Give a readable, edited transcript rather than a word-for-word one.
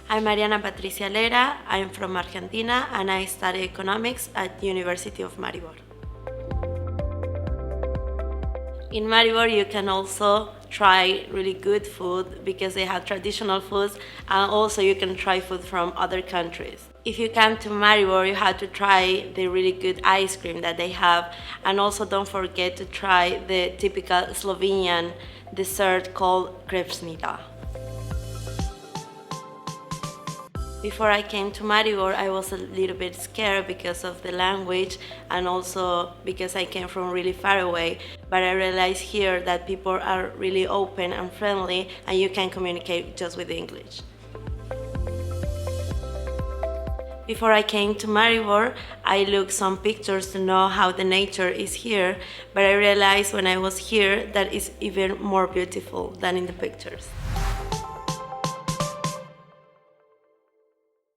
I'm Mariana Patricia Lera, I'm from Argentina and I study economics at University of Maribor. In Maribor you can also try really good food because they have traditional foods, and also you can try food from other countries. If you come to Maribor, you have to try the really good ice cream that they have, and also don't forget to try the typical Slovenian dessert called krepsnita. Before I came to Maribor, I was a little bit scared because of the language and also because I came from really far away. But I realized here that people are really open and friendly and you can communicate just with English. Before I came to Maribor, I looked some pictures to know how the nature is here, but I realized when I was here that it's even more beautiful than in the pictures.